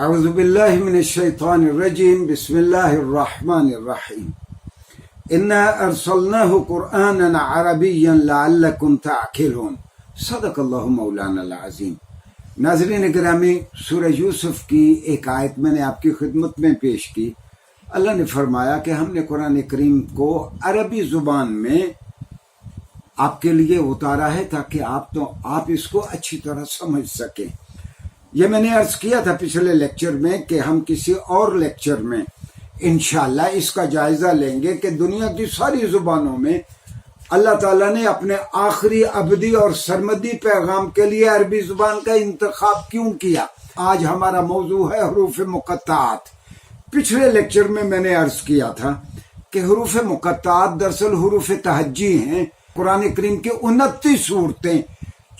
اعوذ باللہ من الشیطان الرجیم بسم اللہ الرحمن الرحیم انا ارسلناہ قرآنا عربیا لعلکم تعقلون صدق اللہ مولانا العظیم۔ ناظرین گرامی، سورہ یوسف کی ایک آیت میں نے آپ کی خدمت میں پیش کی۔ اللہ نے فرمایا کہ ہم نے قرآن کریم کو عربی زبان میں آپ کے لیے اتارا ہے تاکہ آپ اس کو اچھی طرح سمجھ سکیں۔ یہ میں نے عرض کیا تھا پچھلے لیکچر میں کہ ہم کسی اور لیکچر میں انشاءاللہ اس کا جائزہ لیں گے کہ دنیا کی ساری زبانوں میں اللہ تعالیٰ نے اپنے آخری ابدی اور سرمدی پیغام کے لیے عربی زبان کا انتخاب کیوں کیا۔ آج ہمارا موضوع ہے حروف مقطعات۔ پچھلے لیکچر میں نے عرض کیا تھا کہ حروف مقطعات دراصل حروف تہجی ہیں۔ قرآن کریم کی 29 صورتیں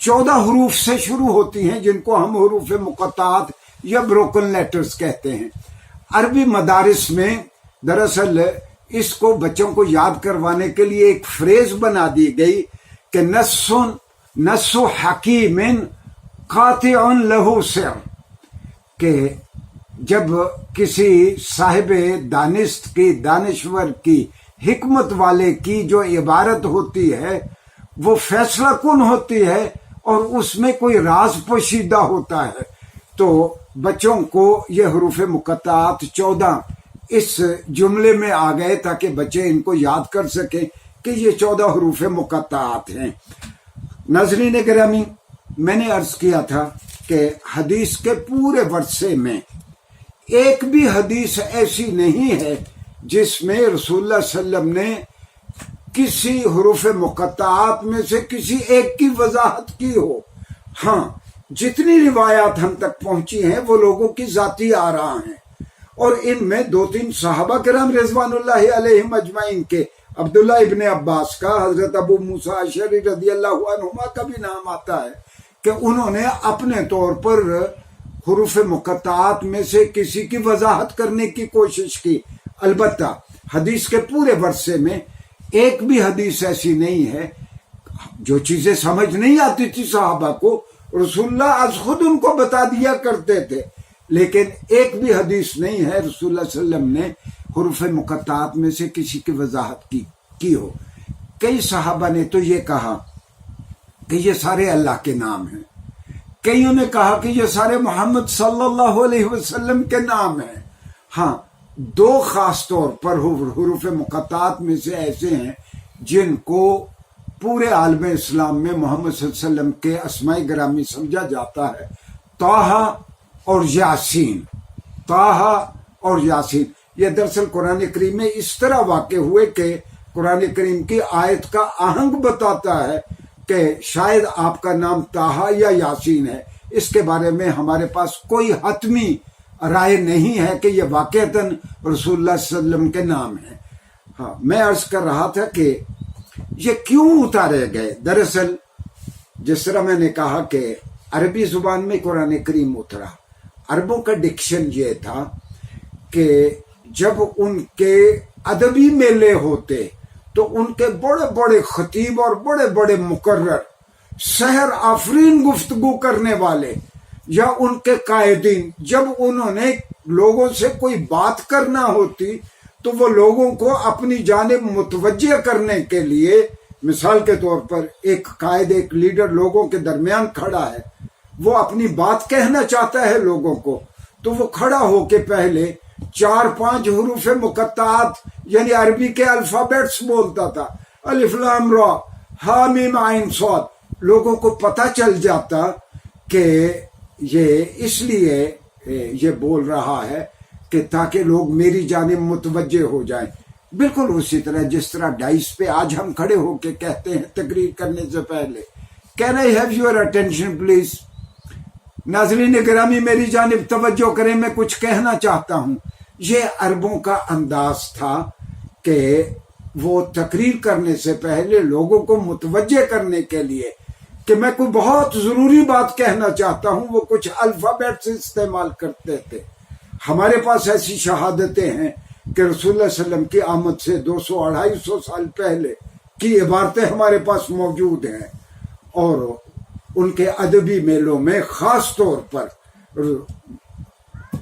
14 حروف سے شروع ہوتی ہیں جن کو ہم حروف مقطعات یا بروکن لیٹرز کہتے ہیں۔ عربی مدارس میں دراصل اس کو بچوں کو یاد کروانے کے لیے ایک فریز بنا دی گئی کہ نص حکیم قاطع لہ سر، کہ جب کسی صاحب دانشور کی حکمت والے کی جو عبارت ہوتی ہے وہ فیصلہ کن ہوتی ہے اور اس میں کوئی راز پوشیدہ ہوتا ہے، تو بچوں کو یہ حروف مقطعات 14 اس جملے میں آ گئے تاکہ بچے ان کو یاد کر سکیں کہ یہ 14 حروف مقطعات ہیں۔ ناظرین گرامی، میں نے عرض کیا تھا کہ حدیث کے پورے ورثے میں ایک بھی حدیث ایسی نہیں ہے جس میں رسول اللہ صلی اللہ علیہ وسلم نے کسی حروف مقطعات میں سے کسی ایک کی وضاحت کی ہو۔ ہاں، جتنی روایات ہم تک پہنچی ہیں وہ لوگوں کی ذاتی آراء ہیں، اور ان میں 2-3 صحابہ کرام رضوان اللہ علیہم اجمعین کے عبداللہ ابن عباس کا، حضرت ابو موسیٰ اشعری رضی اللہ عنہما کا بھی نام آتا ہے کہ انہوں نے اپنے طور پر حروف مقطعات میں سے کسی کی وضاحت کرنے کی کوشش کی۔ البتہ حدیث کے پورے ورثے میں ایک بھی حدیث ایسی نہیں ہے۔ جو چیزیں سمجھ نہیں آتی تھی صحابہ کو، رسول اللہ از خود ان کو بتا دیا کرتے تھے، لیکن ایک بھی حدیث نہیں ہے رسول اللہ صلی اللہ علیہ وسلم نے حروف مقطعات میں سے کسی کی وضاحت کی ہو۔ کئی صحابہ نے تو یہ کہا کہ یہ سارے اللہ کے نام ہیں، کئیوں نے کہا کہ یہ سارے محمد صلی اللہ علیہ وسلم کے نام ہیں۔ ہاں، 2 خاص طور پر حروف مقطعات میں سے ایسے ہیں جن کو پورے عالم اسلام میں محمد صلی اللہ علیہ وسلم کے اسماء گرامی سمجھا جاتا ہے، طٰہٰ اور یاسین۔ طٰہٰ اور یاسین یہ دراصل قرآن کریم میں اس طرح واقع ہوئے کہ قرآن کریم کی آیت کا آہنگ بتاتا ہے کہ شاید آپ کا نام طٰہٰ یا یاسین ہے۔ اس کے بارے میں ہمارے پاس کوئی حتمی رائے نہیں ہے کہ یہ واقعتاً رسول اللہ صلی اللہ علیہ وسلم کے نام ہیں۔ ہاں، میں عرض کر رہا تھا کہ یہ کیوں اتارے گئے۔ دراصل جس طرح میں نے کہا کہ عربی زبان میں قرآن کریم اترا، عربوں کا ڈکشن یہ تھا کہ جب ان کے ادبی میلے ہوتے تو ان کے بڑے بڑے خطیب اور بڑے بڑے مقرر، سحر آفرین گفتگو کرنے والے یا ان کے قائدین، جب انہوں نے لوگوں سے کوئی بات کرنا ہوتی تو وہ لوگوں کو اپنی جانب متوجہ کرنے کے لیے، مثال کے طور پر ایک قائد، ایک لیڈر لوگوں کے درمیان کھڑا ہے، وہ اپنی بات کہنا چاہتا ہے لوگوں کو، تو وہ کھڑا ہو کے پہلے 4-5 حروف مقطعات یعنی عربی کے الفابیٹس بولتا تھا، الف لام را ہا میم عین صاد۔ لوگوں کو پتہ چل جاتا کہ یہ اس لیے یہ بول رہا ہے کہ تاکہ لوگ میری جانب متوجہ ہو جائیں۔ بالکل اسی طرح جس طرح ڈائس پہ آج ہم کھڑے ہو کے کہتے ہیں تقریر کرنے سے پہلے، can I have your attention plays. ناظرین گرامی میری جانب توجہ کریں، میں کچھ کہنا چاہتا ہوں۔ یہ عربوں کا انداز تھا کہ وہ تقریر کرنے سے پہلے لوگوں کو متوجہ کرنے کے لیے کہ میں کوئی بہت ضروری بات کہنا چاہتا ہوں، وہ کچھ الفابیٹس استعمال کرتے تھے۔ ہمارے پاس ایسی شہادتیں ہیں کہ رسول اللہ صلی اللہ علیہ وسلم کی آمد سے 200-250 سال پہلے کی عبارتیں ہمارے پاس موجود ہیں، اور ان کے ادبی میلوں میں خاص طور پر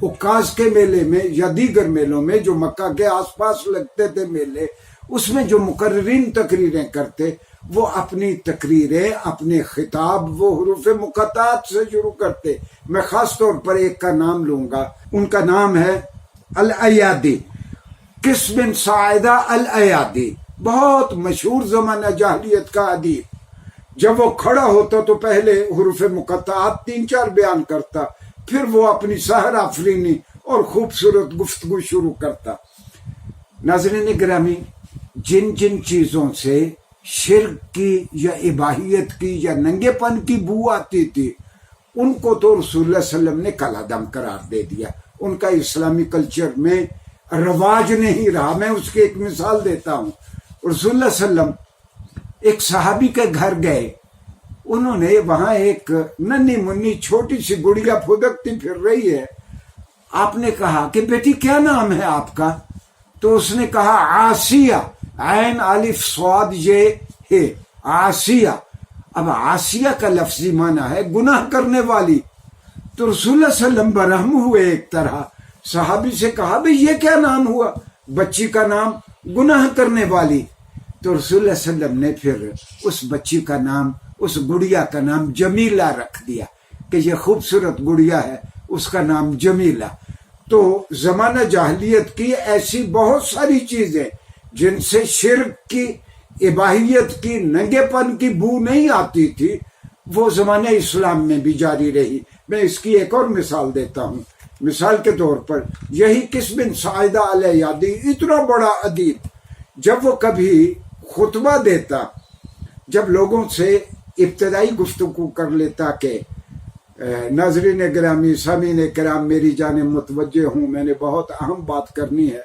حکاز کے میلے میں یا دیگر میلوں میں جو مکہ کے آس پاس لگتے تھے میلے، اس میں جو مقررین تقریریں کرتے، وہ اپنی تقریریں، اپنے خطاب وہ حروف مقطعات سے شروع کرتے۔ میں خاص طور پر ایک کا نام لوں گا، ان کا نام ہے الایادی، قس بن ساعدہ الایادی، بہت مشہور زمانہ جاہلیت کا ادیب۔ جب وہ کھڑا ہوتا تو پہلے حروف مقطعات 3-4 بیان کرتا، پھر وہ اپنی سحر آفرینی اور خوبصورت گفتگو شروع کرتا۔ ناظرین گرامی، جن جن چیزوں سے شرک کی یا اباہیت کی یا ننگے پن کی بو آتی تھی، ان کو تو رسول اللہ صلی اللہ علیہ وسلم نے کالعدم قرار دے دیا، ان کا اسلامی کلچر میں رواج نہیں رہا۔ میں اس کی ایک مثال دیتا ہوں۔ رسول اللہ صلی اللہ علیہ وسلم ایک صحابی کے گھر گئے، انہوں نے وہاں ایک ننھی منی چھوٹی سی گڑیا پھدکتی پھر رہی ہے۔ آپ نے کہا کہ بیٹی کیا نام ہے آپ کا؟ تو اس نے کہا عاصیہ، عین الف صاد یہ ہے عاصیہ۔ اب عاصیہ کا لفظی معنی ہے گناہ کرنے والی۔ تو رسول اللہ صلی اللہ علیہ وسلم برہم ہوئے ایک طرح، صحابی سے کہا بھئی یہ کیا نام ہوا؟ بچی کا نام گناہ کرنے والی۔ تو رسول اللہ صلی اللہ علیہ وسلم نے پھر اس بچی کا نام، اس گڑیا کا نام جمیلہ رکھ دیا کہ یہ خوبصورت گڑیا ہے، اس کا نام جمیلہ۔ تو زمانہ جاہلیت کی ایسی بہت ساری چیزیں جن سے شرک کی، اباہیت کی، ننگے پن کی بو نہیں آتی تھی، وہ زمانہ اسلام میں بھی جاری رہی۔ میں اس کی ایک اور مثال دیتا ہوں۔ مثال کے طور پر یہی قس بن ساعدہ الایادی، اتنا بڑا ادیب، جب وہ کبھی خطبہ دیتا، جب لوگوں سے ابتدائی گفتگو کر لیتا کہ ناظرین گرامی، سامعین کرام، میری جانب متوجہ ہوں، میں نے بہت اہم بات کرنی ہے،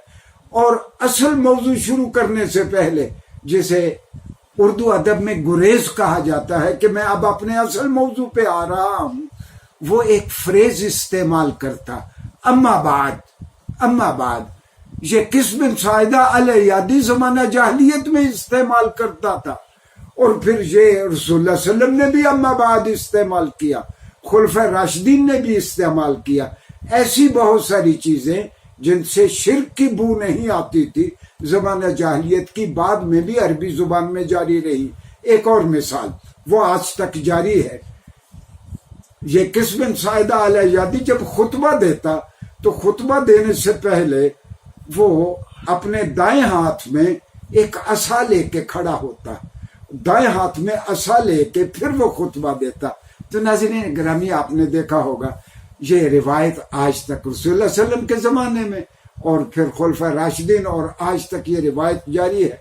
اور اصل موضوع شروع کرنے سے پہلے، جسے اردو ادب میں گریز کہا جاتا ہے کہ میں اب اپنے اصل موضوع پہ آ رہا ہوں، وہ ایک فریز استعمال کرتا، اما بعد۔ یہ قس بن ساعدہ الایادی زمانہ جاہلیت میں استعمال کرتا تھا، اور پھر یہ رسول اللہ صلی اللہ علیہ وسلم نے بھی اما بعد استعمال کیا، خلفائے راشدین نے بھی استعمال کیا۔ ایسی بہت ساری چیزیں جن سے شرک کی بو نہیں آتی تھی، زمانہ جاہلیت کی بعد میں بھی عربی زبان میں جاری رہی۔ ایک اور مثال وہ آج تک جاری ہے۔ یہ قس بن ساعدہ الایادی جب خطبہ دیتا تو خطبہ دینے سے پہلے وہ اپنے دائیں ہاتھ میں ایک عصا لے کے کھڑا ہوتا، دائیں ہاتھ میں عصا لے کے پھر وہ خطبہ دیتا۔ تو ناظرین گرامی، آپ نے دیکھا ہوگا یہ روایت آج تک رسول اللہ صلی اللہ علیہ وسلم کے زمانے میں اور پھر خلفائے راشدین اور آج تک یہ روایت جاری ہے۔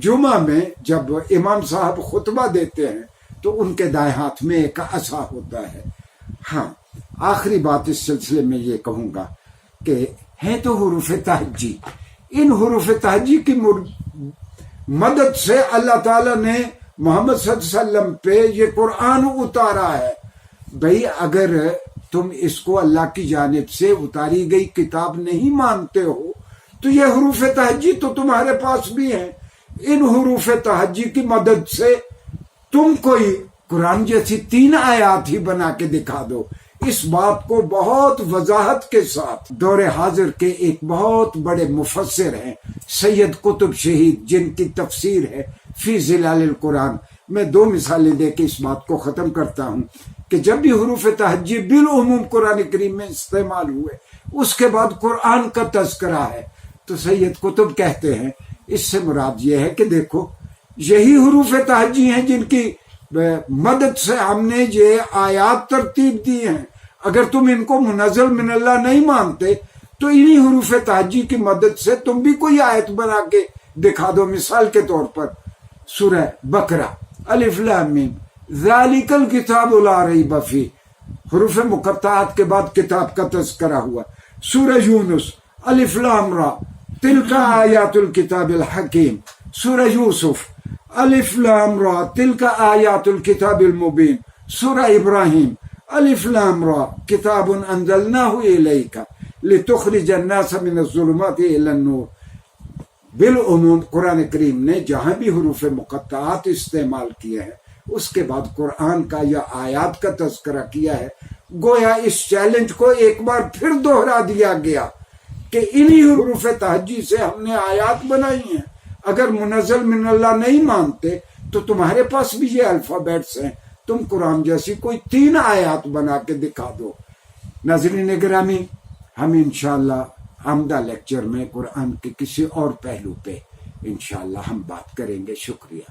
جمعہ میں جب امام صاحب خطبہ دیتے ہیں تو ان کے دائیں ہاتھ میں ایک عصا ہوتا ہے۔ ہاں، آخری بات اس سلسلے میں یہ کہوں گا کہ ہیں تو حروف تہجی، ان حروف تہجی کی مدد سے اللہ تعالیٰ نے محمد صلی اللہ علیہ وسلم پہ یہ قرآن اتارا ہے۔ بھئی اگر تم اس کو اللہ کی جانب سے اتاری گئی کتاب نہیں مانتے ہو تو یہ حروف تہجی تو تمہارے پاس بھی ہیں۔ ان حروف تہجی کی مدد سے تم کوئی قرآن جیسی 3 آیات ہی بنا کے دکھا دو۔ اس بات کو بہت وضاحت کے ساتھ دور حاضر کے ایک بہت بڑے مفسر ہیں سید قطب شہید، جن کی تفسیر ہے فی ظلال القرآن۔ میں 2 مثالیں دے کے اس بات کو ختم کرتا ہوں کہ جب بھی حروف تہجی بالعموم قرآن کریم میں استعمال ہوئے، اس کے بعد قرآن کا تذکرہ ہے، تو سید قطب کہتے ہیں اس سے مراد یہ ہے کہ دیکھو یہی حروف تہجی ہیں جن کی مدد سے ہم نے یہ آیات ترتیب دی ہیں۔ اگر تم ان کو منزل من اللہ نہیں مانتے تو انہی حروف تہجی کی مدد سے تم بھی کوئی آیت بنا کے دکھا دو۔ مثال کے طور پر سورہ بقرہ الف لام میم ذالک الکتاب لا ریب فیہ، حروف مقطعات کے بعد کتاب کا تذکرہ ہوا۔ سورہ یونس الف لام را تلک آیات الکتاب الحکیم۔ سورہ یوسف الف لام را تلک آیات الکتاب المبین۔ سورہ ابراہیم الف لام را کتاب انزلناہ الیک لتخرج الناس من الظلمات الی النور۔ بالعموم قرآن کریم نے جہاں بھی حروف مقطعات استعمال کیے ہیں اس کے بعد قرآن کا یا آیات کا تذکرہ کیا ہے، گویا اس چیلنج کو ایک بار پھر دوہرا دیا گیا کہ انہی حروف تہجی سے ہم نے آیات بنائی ہیں. اگر منزل من اللہ نہیں مانتے تو تمہارے پاس بھی یہ الفابیٹس ہیں، تم قرآن جیسی کوئی 3 آیات بنا کے دکھا دو. ناظرین گرامی، ہم انشاءاللہ آمدہ لیکچر میں قرآن کے کسی اور پہلو پہ انشاءاللہ ہم بات کریں گے. شکریہ.